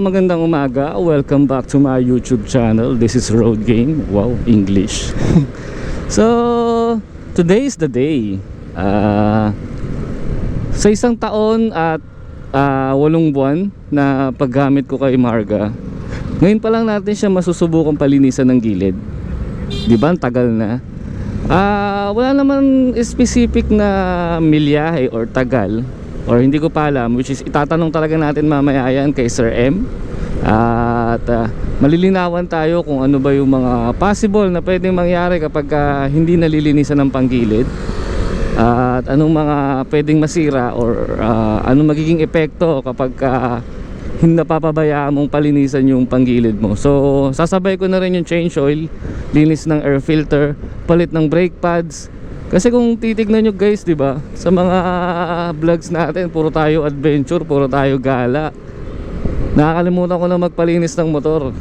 magandang umaga. Welcome back to my YouTube channel. This is Road Game. Wow, English. So, today is the day. Sa isang taon at 8 buwan na paggamit ko kay Marga, ngayon pa lang natin siya masusubukang palinisan ng gilid. Di ba? Ang tagal na. Wala naman specific na milyahe or tagal, or hindi ko pa alam, which is itatanong talaga natin mamaya yan kay Sir M. At malilinawan tayo kung ano ba yung mga possible na pwedeng mangyari kapag hindi nalilinisan ng panggilid, at anong mga pwedeng masira, or anong magiging epekto kapag hindi napapabayaan mong palinisan yung panggilid mo. So sasabay ko na rin yung change oil, linis ng air filter, palit ng brake pads. Kasi kung titignan nyo guys, di ba, sa mga vlogs natin, puro tayo adventure, puro tayo gala. Nakakalimutan ko na magpalinis ng motor.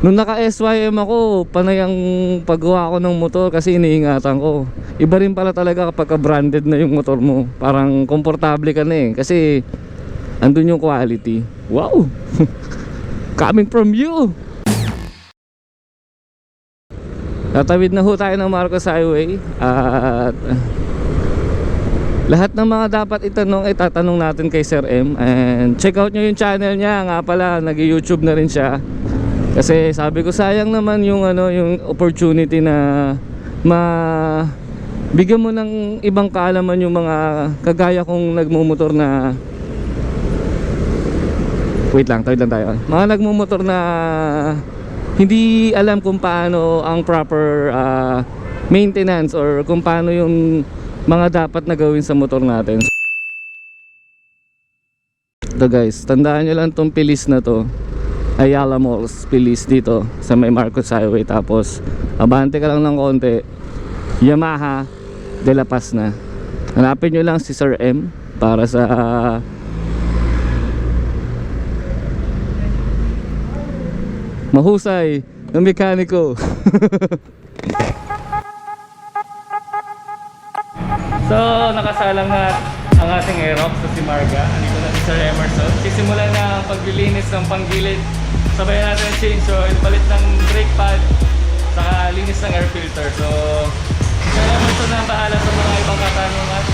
Nung naka SYM ako, panay ang paggawa ko ng motor kasi iniingatan ko. Iba rin pala talaga kapag branded na yung motor mo. Parang komportable ka na eh, kasi andun yung quality. Wow! Coming from you! Tatawid na ho tayo ng Marcos Highway. At lahat ng mga dapat itanong ay tatanong natin kay Sir M. And check out nyo yung channel niya. Nga pala, nag-YouTube na rin siya. Kasi sabi ko, sayang naman yung yung opportunity na bigyan mo ng ibang kaalaman yung mga kagaya kong nagmumotor na, wait lang, tawid lang tayo. Mga nagmumotor na hindi alam kung paano ang proper maintenance, or kung paano yung mga dapat na gawin sa motor natin. Ito guys, tandaan nyo lang tong pilis na to, Ayala Malls pilis dito sa may Marcos Highway. Tapos abante ka lang ng konti, Yamaha de la Paz na. Hanapin nyo lang si Sir M para sa mahusay ng mekaniko. So nakasalang na ang ating Aerox sa si Marga. Andito na si Sir Emerson. Sisimulan na ang paglilinis ng panggilid. Sabayan natin ang change oil, palit ng brake pad, saka linis ng air filter. So Sir Emerson na ang bahala sa mga ibang katanungan.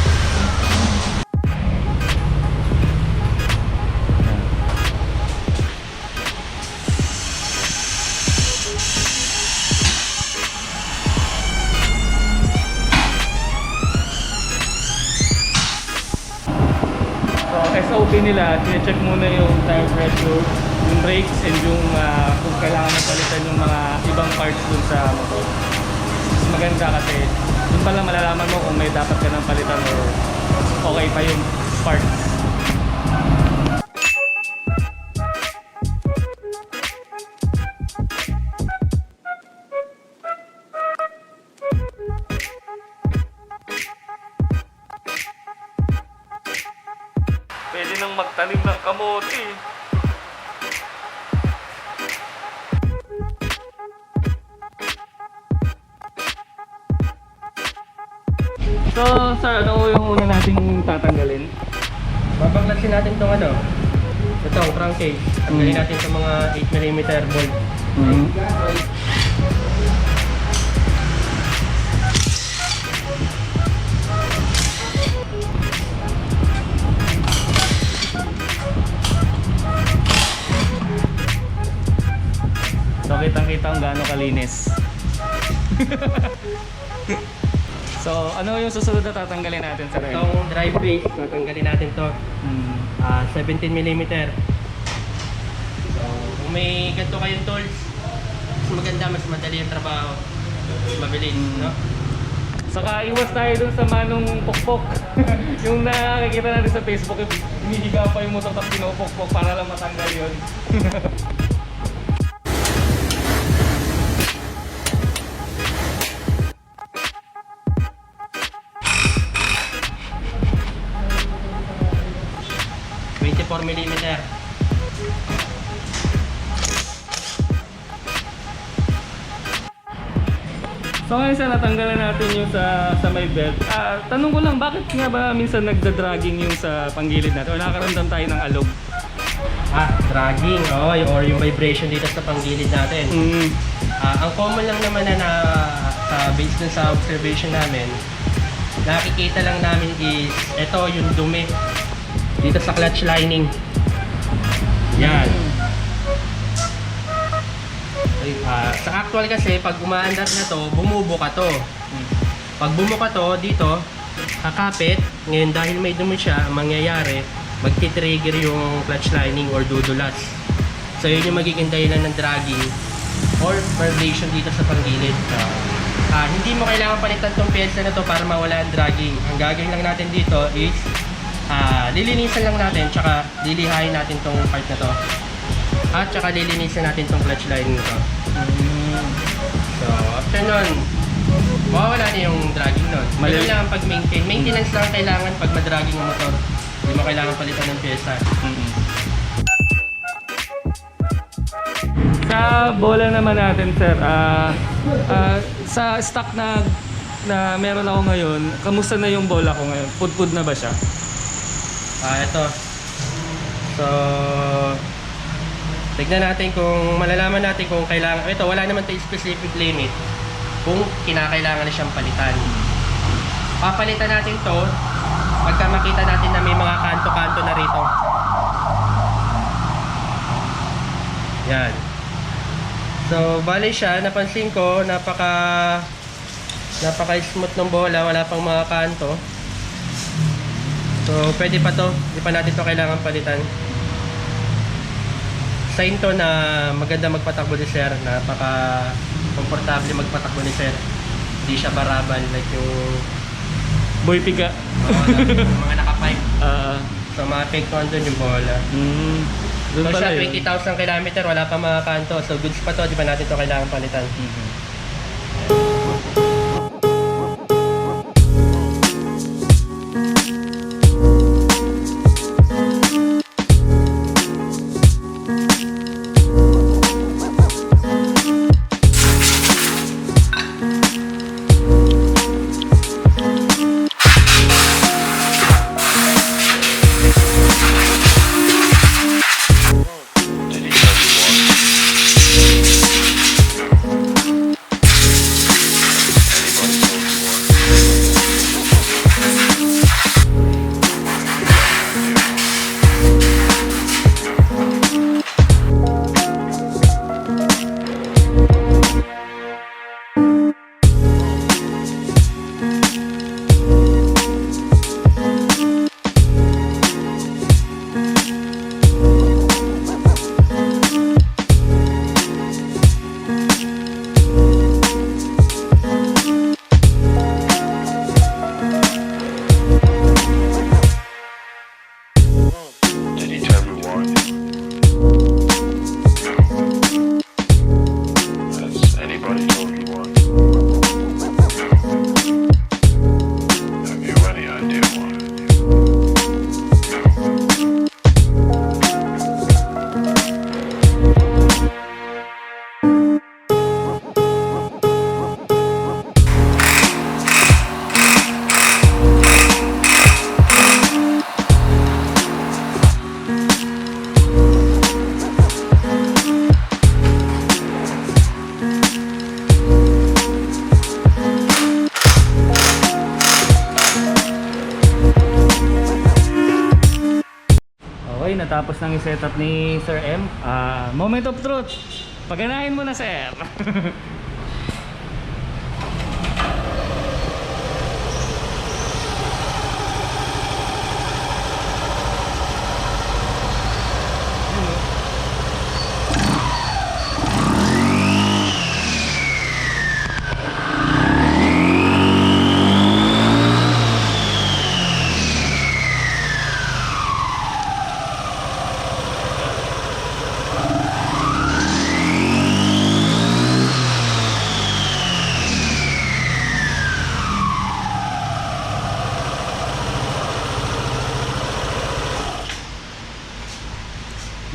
SOP nila, check muna yung tire pressure, yung brakes, and yung kung kailangan magpalitan yung mga ibang parts dun sa motor. Mas maganda kasi dun pala malalaman mo kung may dapat ka nang palitan or okay pa yung parts. Pwede nang magtanim ng kamote. So, sir, ano yung una nating tatanggalin? Babaklasin natin itong itong crankcase. Tanggalin natin sa mga 8mm bolt. So kitang-kita ang gaano kalinis. So ano yung susunod na tatanggalin natin, sir? Itong drive base, tatanggalin natin to. 17mm. So kung may ganito kayong tools, mas maganda, mas madali ang trabaho. Mas mabilis, no? Saka iwas tayo dun sa manong pokpok. Yung nakikita natin sa Facebook, hinihiga pa yung motor tapos pinupokpok para lang matanggal yun. mm. So ngayon sa natanggalan natin yung sa may belt. Tanong ko lang, bakit nga ba minsan nagda-dragging yung sa panggilid natin o nakakaramdam tayo ng alog? Dragging, or yung vibration dito sa panggilid natin. Ang common lang naman na based dun sa observation namin, nakikita lang namin is ito yung dumi dito sa clutch lining. Yan. Sa actual kasi, pag umaandar na to, bumubuka to. Pag bumuka to, dito, kakapit. Ngayon, dahil may dumi siya, ang mangyayari, magti-trigger yung clutch lining or dudulas. So, yun yung magiging dahilan ng dragging or vibration dito sa panggilid. Hindi mo kailangan palitan tong pyesa na to para mawala ang dragging. Ang gagawin lang natin dito is lilinisan lang natin, tsaka lilihain natin tong part na to. At tsaka lilinisan natin tong clutch lining nito. So, after nun, mawawala na yung dragging nun. Kailangan pag-maintain. Maintenance lang kailangan pag madragging ang motor. Hindi mo kailangan palitan ng pyesa. Sa bola naman natin, sir, sa stock na meron ako ngayon, kamusta na yung bola ko ngayon? Pudpud na ba siya? Ito. So, tignan natin kung malalaman natin kung kailangan. Ito, wala naman tayo specific limit kung kinakailangan na siyang palitan. Papalitan natin to pagka makita natin na may mga kanto-kanto na rito. Yan. So, bali siya, napansin ko, napaka-smooth ng bola, wala pang mga kanto. So, pwede pa to, hindi pa natin to kailangan palitan. Sign to na maganda magpatakbo ni sir, napaka-komportable magpatakbo ni sir. Hindi siya barabal like yung Boy Piga. Yung mga naka-pipe. So, maapektuhan doon yung bola. Doon So pala siya, 20,000 kilometer, wala pa mga kanto. So goods pa to, di ba natin to kailangan palitan. Okay, natapos nang i-setup ni Sir M. Moment of truth. Paganahin mo na, sir.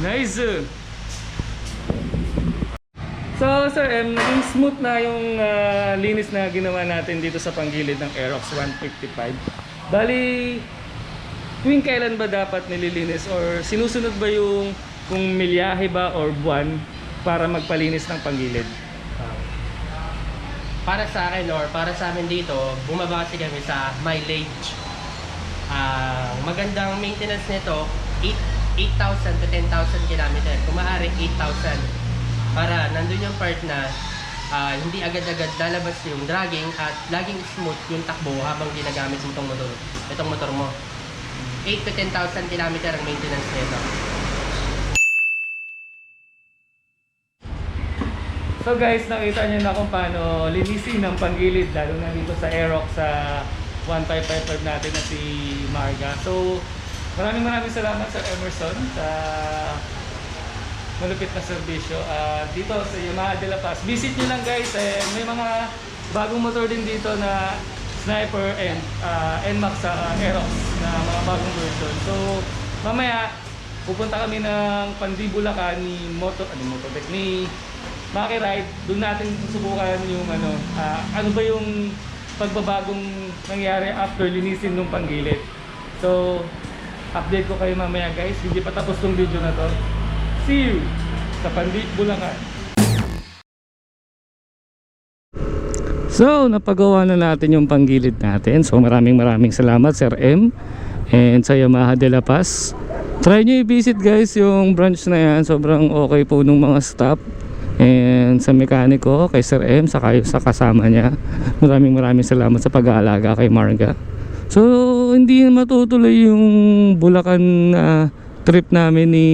Nice! So Sir M, naging smooth na yung linis na ginawa natin dito sa panggilid ng Aerox 155. Bali, tuwing kailan ba dapat nililinis or sinusunod ba yung kung milyahe ba or buwan para magpalinis ng panggilid? Para sa akin or para sa amin dito, bumaba kasi kami sa mileage. Magandang maintenance nito, 8,000 to 10,000 kilometer. Kung maaari, 8,000. Para nandun yung part na hindi agad-agad lalabas yung dragging at laging smooth yung takbo habang ginagamit mo itong motor mo. 8 to 10,000 kilometer ang maintenance nito. So guys, nakita nyo na kung paano linisin ng panggilid, lalo na dito sa Aerox sa 1555 natin na si Marga. So maraming salamat Sir Emerson sa malupit na serbisyo dito sa Yamaha de la Paz. Visit nyo lang guys, may mga bagong motor din dito na Sniper and NMAX sa Aerox na mga bagong version. So mamaya pupunta kami ng Pandibulacan ni Mototech ni Maki Ride. Doon natin susubukan yung ano ba yung pagbabagong nangyari after linisin ng panggilid. So update ko kayo mamaya guys, hindi pa tapos tong video na to. See you sa Pandibulacan. So napagawa na natin yung panggilid natin. So maraming salamat Sir M and sa Yamaha de la Paz. Try nyo i-visit guys yung branch na yan, sobrang okay po nung mga staff and sa mekaniko kay Sir M saka sa kasama niya. Maraming salamat sa pag-aalaga kay Marga. So hindi matutuloy yung Bulacan trip namin ni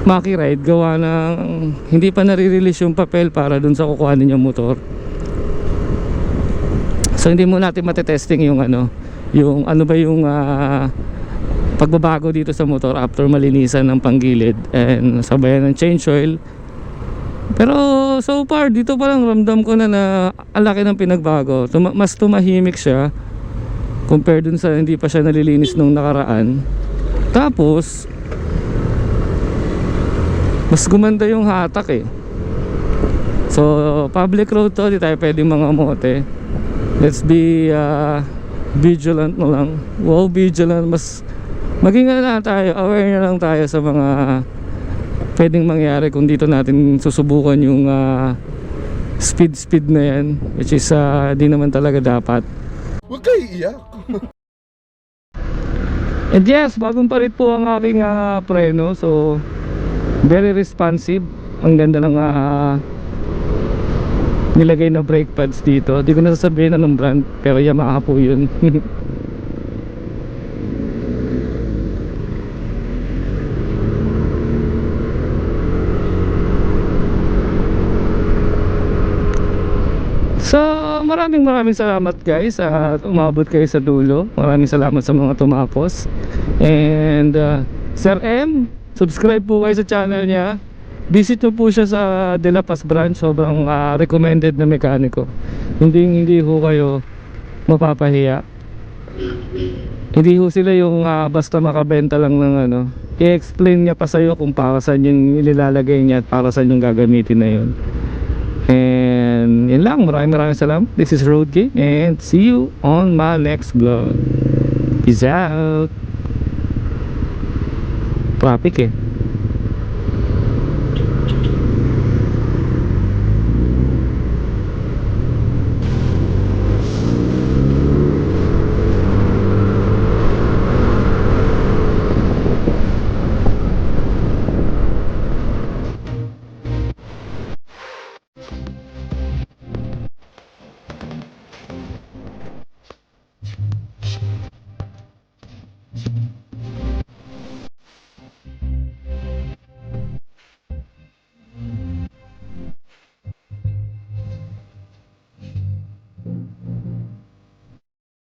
Maki Ride gawa ng hindi pa nare-release yung papel para dun sa kukuhanin yung motor. So hindi mo natin matetesting yung yung ba yung pagbabago dito sa motor after malinisan ng panggilid and sabayan ng change oil. Pero so far dito pa lang ramdam ko na ang laki ng pinagbago. Mas tumahimik siya compared dun sa hindi pa siya nalilinis nung nakaraan. Tapos mas gumanda yung hatak eh. So public road to, di tayo pwedeng mga mote. Let's be vigilant na lang. Wow, vigilant. Mas maging tayo, aware na lang tayo sa mga pwedeng mangyari kung dito natin susubukan yung speed na yan, which is di naman talaga dapat. Huwag kayo iiyak. And yes, bagong palit po ang aking preno. So very responsive. Ang ganda ng nilagay na brake pads dito. Di ko na sasabihin anong brand, pero Yamaha po yun. So maraming salamat guys at umabot kayo sa dulo. Maraming salamat sa mga tumapos. And Sir M, subscribe po kayo sa channel niya. Visit nyo po siya sa De La Paz branch. Sobrang recommended na mekaniko. Hindi ho kayo mapapahiya. Hindi ho sila yung basta makabenta lang ng i-explain niya pa sa'yo kung para saan yung inilalagay niya at para saan yung gagamitin na yun. And yun lang, maraming salamat. This is Road Game and see you on my next vlog. Peace out. Traffic eh.